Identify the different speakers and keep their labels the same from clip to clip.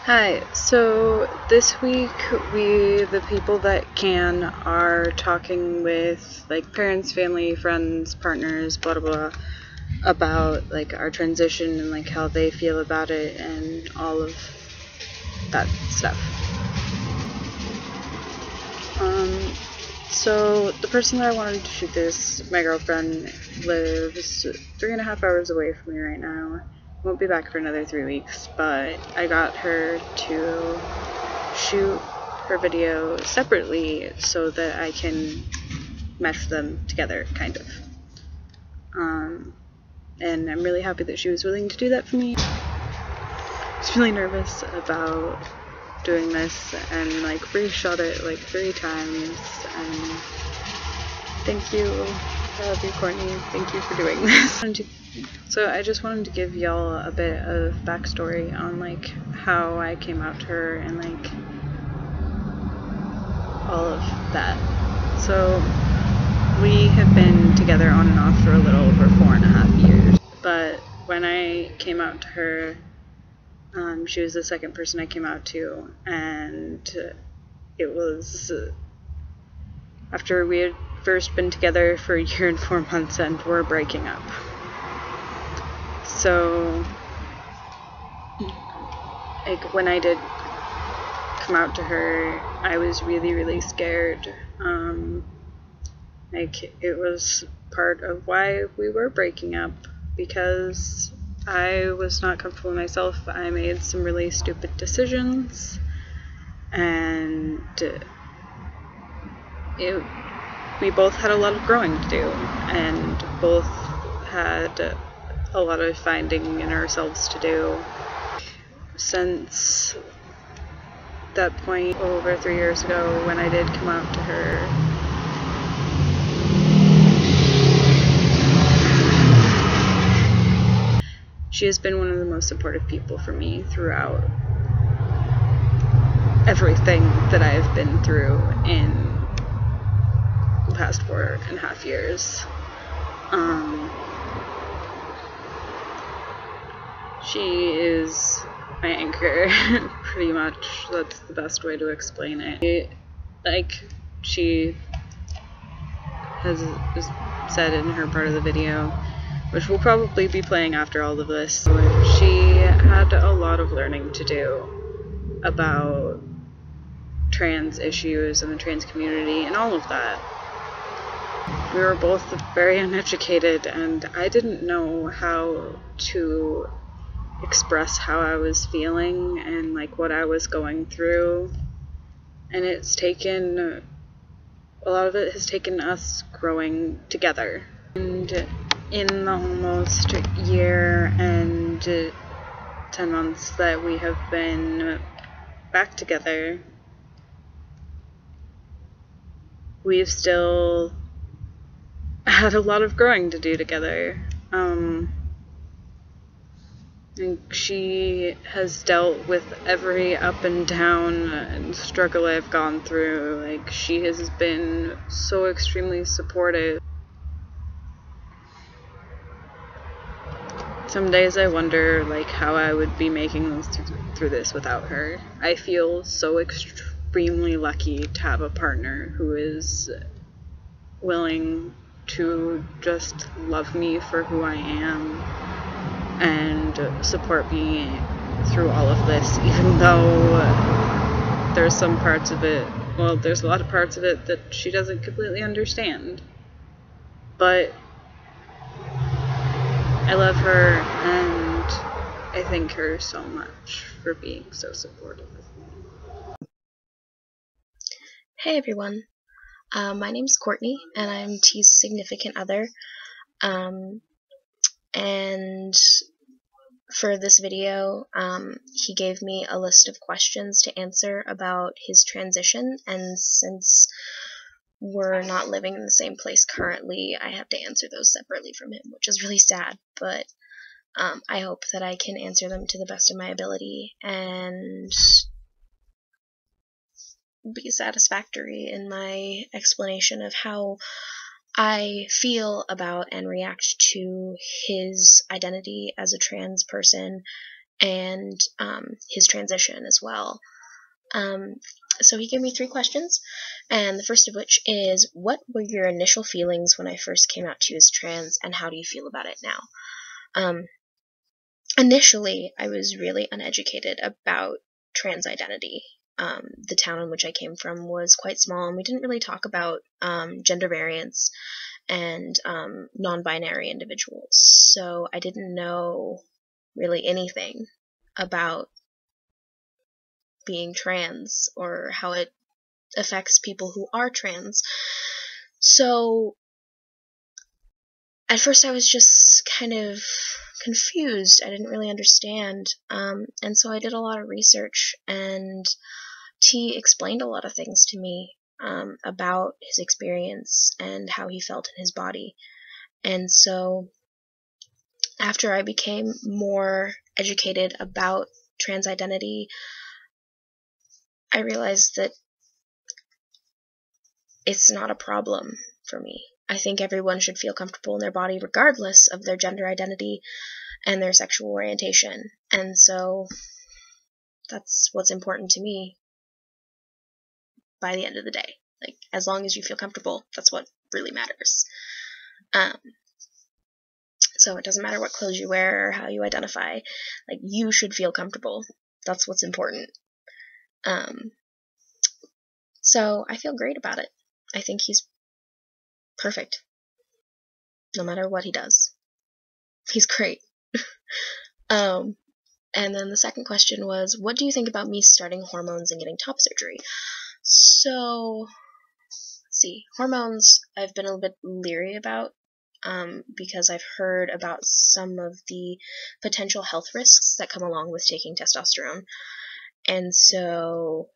Speaker 1: Hi, so this week we, the people that can, are talking with like parents, family, friends, partners, blah blah blah, about like our transition and like how they feel about it and all of that stuff. So the person that I wanted to shoot this, my girlfriend, lives 3.5 hours away from me right now. Won't be back for another 3 weeks, but I got her to shoot her video separately so that I can mesh them together, kind of. And I'm really happy that she was willing to do that for me. I was really nervous about doing this and like reshot it like 3 times, and thank you. I love you, Courtney. Thank you for doing this. So I just wanted to give y'all a bit of backstory on like how I came out to her and like all of that. So we have been together on and off for a little over 4.5 years. But when I came out to her, she was the second person I came out to, and it was after we had first been together for 1 year and 4 months and were breaking up. So, like, when I did come out to her, I was really, really scared. Like, it was part of why we were breaking up, because I was not comfortable with myself. I made some really stupid decisions, and we both had a lot of growing to do, and both had a lot of finding in ourselves to do. Since that point, over 3 years ago, when I did come out to her, she has been one of the most supportive people for me throughout everything that I have been through in the past 4.5 years. She is my anchor, pretty much. That's the best way to explain it. Like, she has said in her part of the video, which will probably be playing after all of this, she had a lot of learning to do about trans issues and the trans community and all of that. We were both very uneducated, and I didn't know how to express how I was feeling and like what I was going through, and it's taken a lot of it has taken us growing together. And in the almost year and 10 months that we have been back together, we've still had a lot of growing to do together. And she has dealt with every up and down and struggle I've gone through. Like, she has been so extremely supportive. Some days I wonder, like, how I would be making this through this without her. I feel so extremely lucky to have a partner who is willing to just love me for who I am and support me through all of this, even though there's some parts of it, well, there's a lot of parts of it that she doesn't completely understand. But I love her, and I thank her so much for being so supportive of me.
Speaker 2: Hey everyone, my name's Courtney, and I'm Teague's significant other, and for this video, he gave me a list of questions to answer about his transition, and since we're not living in the same place currently, I have to answer those separately from him, which is really sad, but I hope that I can answer them to the best of my ability and be satisfactory in my explanation of how I feel about and react to his identity as a trans person and his transition as well. So he gave me 3 questions, and the first of which is, what were your initial feelings when I first came out to you as trans, and how do you feel about it now? Initially, I was really uneducated about trans identity. The town in which I came from was quite small, and we didn't really talk about gender variance and non-binary individuals. So I didn't know really anything about being trans or how it affects people who are trans. So at first I was just kind of confused. I didn't really understand. And so I did a lot of research, and T explained a lot of things to me about his experience and how he felt in his body. And so after I became more educated about trans identity, I realized that it's not a problem for me. I think everyone should feel comfortable in their body regardless of their gender identity and their sexual orientation. And so that's what's important to me by the end of the day. Like, as long as you feel comfortable, that's what really matters. So it doesn't matter what clothes you wear or how you identify. Like, you should feel comfortable. That's what's important. So I feel great about it. I think he's perfect. No matter what he does. He's great. And then the second question was, what do you think about me starting hormones and getting top surgery? So, let's see. Hormones, I've been a little bit leery about, because I've heard about some of the potential health risks that come along with taking testosterone. And so,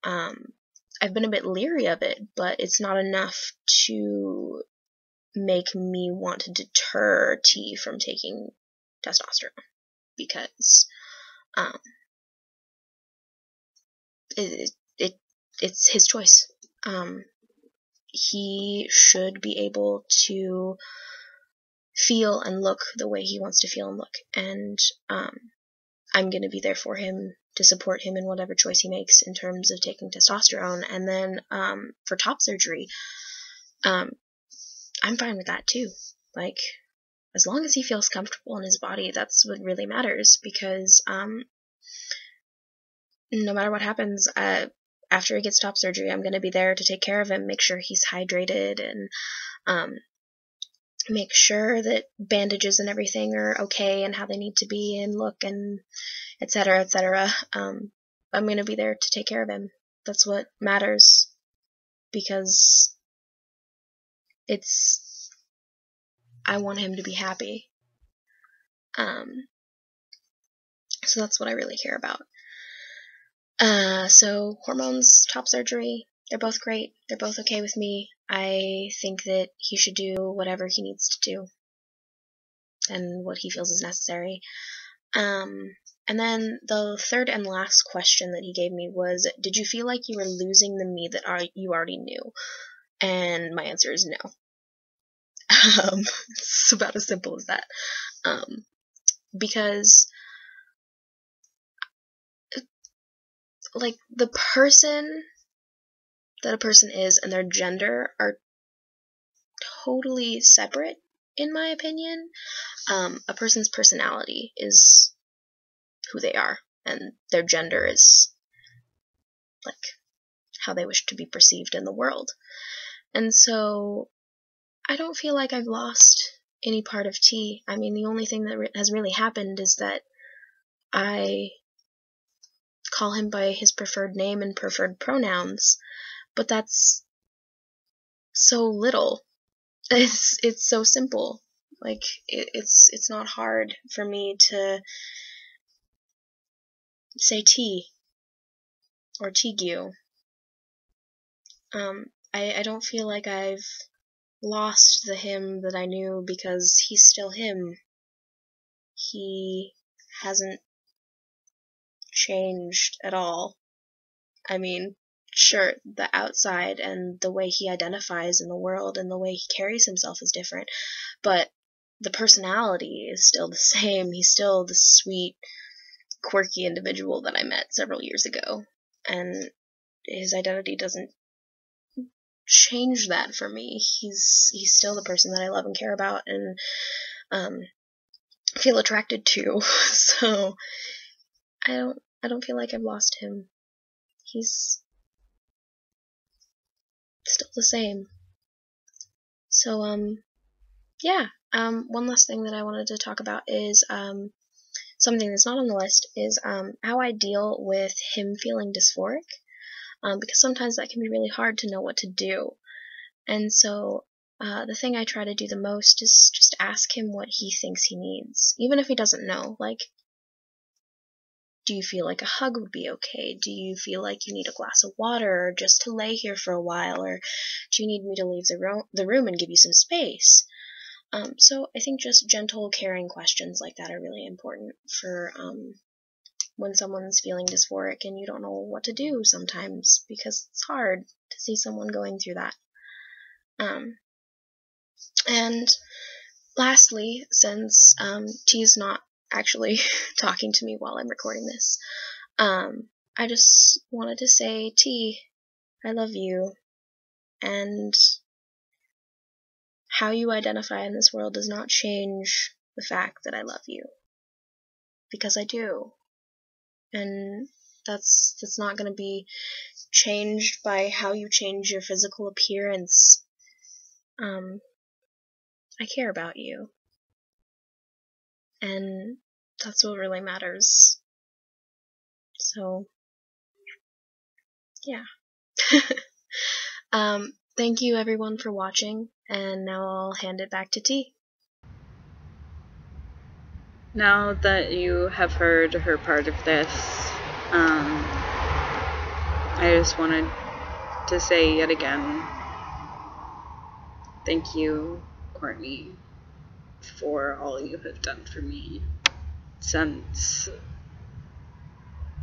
Speaker 2: I've been a bit leery of it, but it's not enough to make me want to deter T from taking testosterone, because it's his choice. He should be able to feel and look the way he wants to feel and look, and I'm going to be there for him to support him in whatever choice he makes in terms of taking testosterone. And then for top surgery, I'm fine with that too. Like, as long as he feels comfortable in his body, that's what really matters, because no matter what happens, after he gets top surgery, I'm going to be there to take care of him, make sure he's hydrated, and make sure that bandages and everything are okay and how they need to be and look, and etc., etc. I'm going to be there to take care of him. That's what matters, because I want him to be happy. So that's what I really care about. So hormones, top surgery, they're both great. They're both okay with me. I think that he should do whatever he needs to do and what he feels is necessary. And then the third and last question that he gave me was, did you feel like you were losing the me that you already knew? And my answer is no. It's about as simple as that. Because like, the person that a person is and their gender are totally separate, in my opinion. A person's personality is who they are, and their gender is like how they wish to be perceived in the world. And so I don't feel like I've lost any part of T. I mean, the only thing that has really happened is that I call him by his preferred name and preferred pronouns, but that's so little. It's so simple. Like, it's not hard for me to say T or Teague. I don't feel like I've lost the him that I knew, because he's still him. He hasn't changed at all. I mean, sure, the outside and the way he identifies in the world and the way he carries himself is different, but the personality is still the same. He's still the sweet, quirky individual that I met several years ago, and his identity doesn't change that for me. He's still the person that I love and care about and feel attracted to. So I don't feel like I've lost him. He's still the same. So yeah. One last thing that I wanted to talk about is something that's not on the list is how I deal with him feeling dysphoric, because sometimes that can be really hard to know what to do. And so the thing I try to do the most is just ask him what he thinks he needs, even if he doesn't know. Like, do you feel like a hug would be okay? Do you feel like you need a glass of water, or just to lay here for a while, or do you need me to leave the room and give you some space? So I think just gentle, caring questions like that are really important for when someone's feeling dysphoric and you don't know what to do sometimes, because it's hard to see someone going through that. And lastly, since T's not actually talking to me while I'm recording this, I just wanted to say, T, I love you, and how you identify in this world does not change the fact that I love you, because I do, and that's not going to be changed by how you change your physical appearance. I care about you, and that's what really matters. So yeah. Thank you everyone for watching, and now I'll hand it back to T.
Speaker 1: Now that you have heard her part of this, I just wanted to say yet again, thank you, Courtney, for all you have done for me since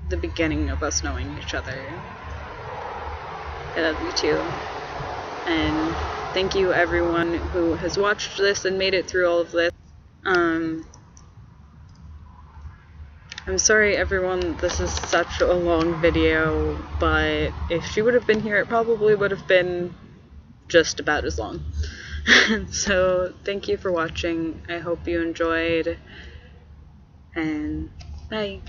Speaker 1: the beginning of us knowing each other. I love you too. And thank you everyone who has watched this and made it through all of this. I'm sorry everyone, this is such a long video, but if she would have been here, it probably would have been just about as long. So thank you for watching. I hope you enjoyed, and bye.